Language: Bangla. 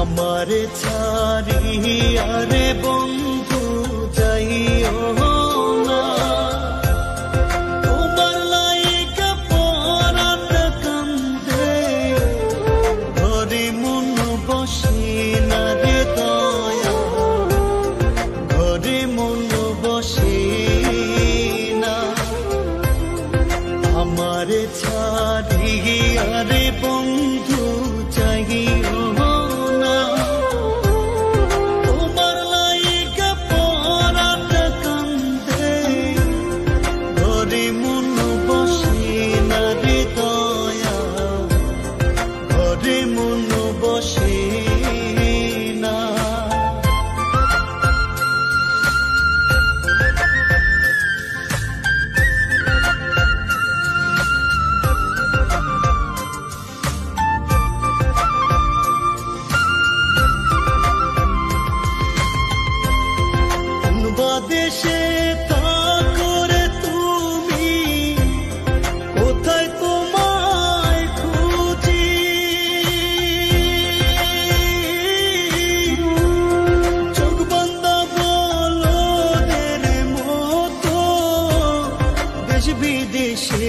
আমারে ছাড়িয়া রে বন্ধু যাইও না, তোমার লাইগা পরাণ কান্দে, ঘরে মন বসে না রে দয়া, ঘরে মন বসে না। আমারে ছাড়িয়া রে বন্ধু যাইও না, তোমার লাইগা পরাণ কান্দে, ঘরে মন বসে না রে দয়া, ঘরে মন বসে না। দেশে থাকো রে তুমি, কোথায় তোমায় খুঁজি, চোখ বান্ধা বলদের মতো দেশ বিদেশে